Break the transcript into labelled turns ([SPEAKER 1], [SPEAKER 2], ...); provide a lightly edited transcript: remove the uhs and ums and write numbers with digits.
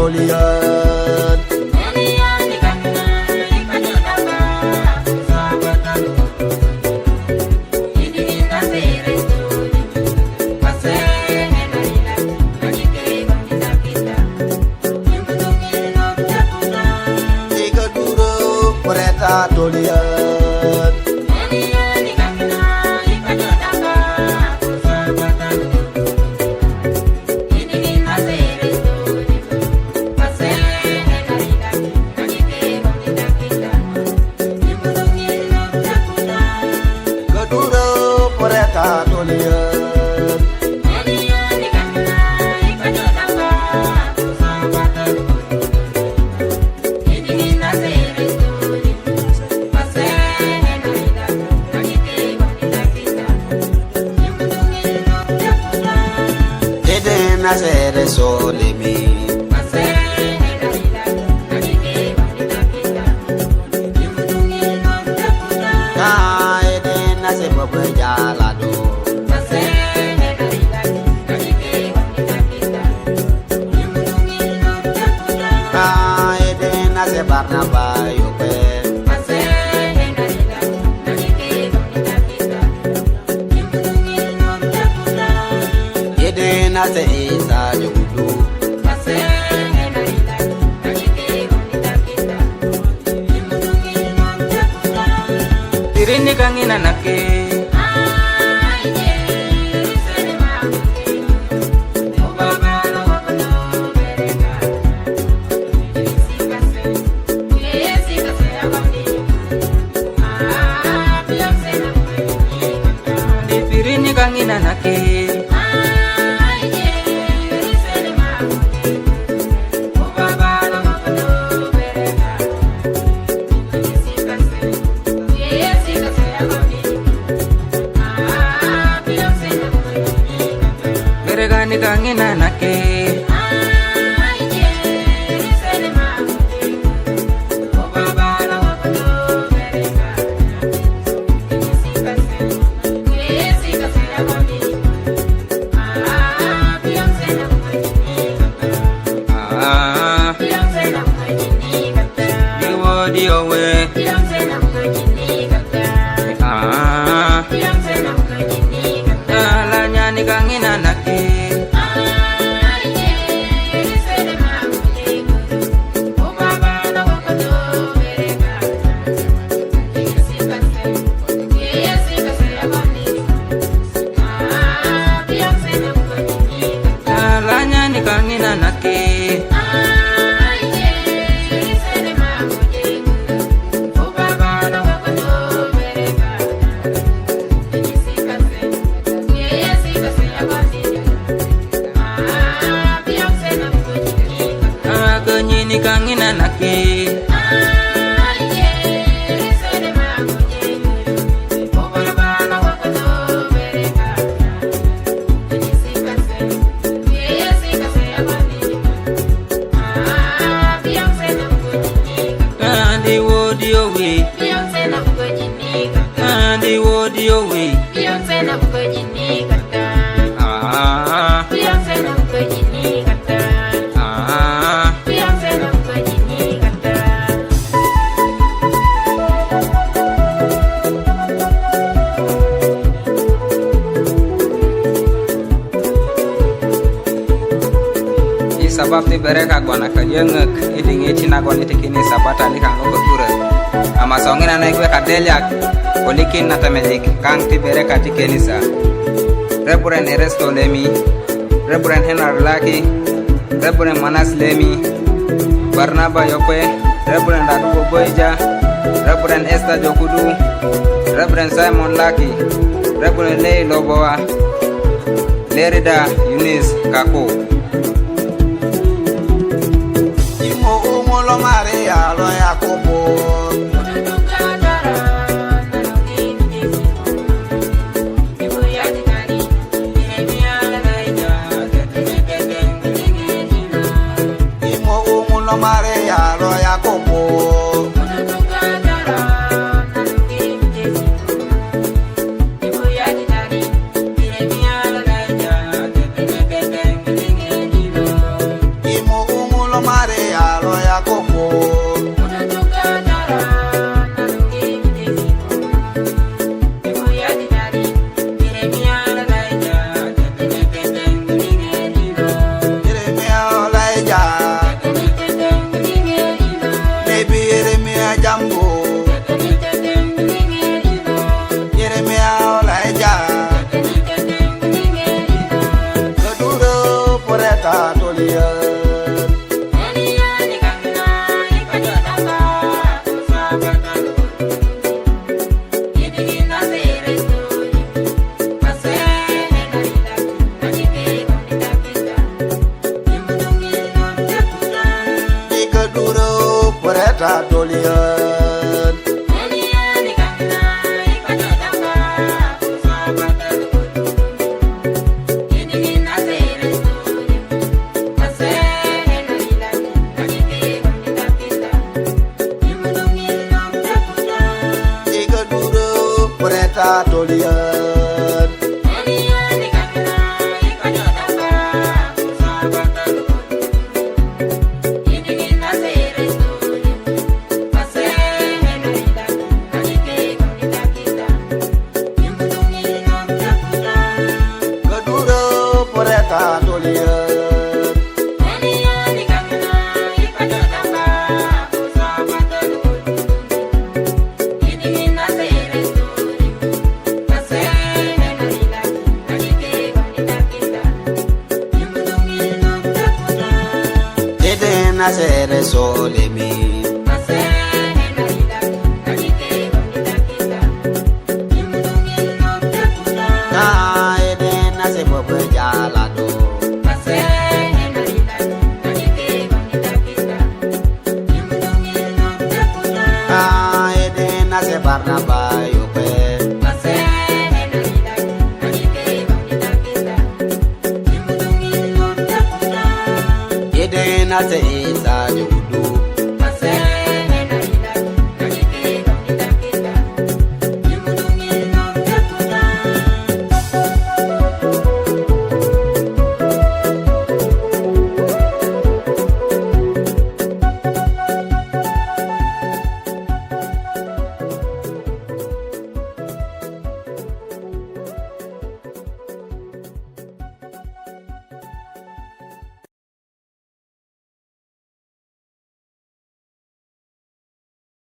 [SPEAKER 1] tolian. Tolian. Keduro mereka tolian. Nasere solemi ka ede nase bobo jalado ka ede nase barnaba yope ede nase isa judu
[SPEAKER 2] Tirini kangina nake Tirini kangina nake Beregani kangina nake Kangina nake alanya ni kangina nake ni kangina nake Andi wodi owe Andi wodi owe Sabab ti bereka kwana ka yengek idingi china kwana tikini sabata ni kang loko tura ama songina na igwe kadelyak kolikin na tamelik kang ti bereka tikenisa Reburen Eresto Lemi Reburen Henar Laki Reburen Manas Lemi Barnaba Yokwe Reburen Dadubo Boyja Reburen Esther Jokudu Reburen Simon Laki Reburen Lei Lobowa Lerida Yunis Kako
[SPEAKER 1] Lo Maria lo Jacobo Imo lo Maria lo Jacobo Imo lo Maria Pureta tolian Kedura pureta tolian Nasere solemi Na ede nase bobe jalado Na ede nase Barnaba yope Ede nase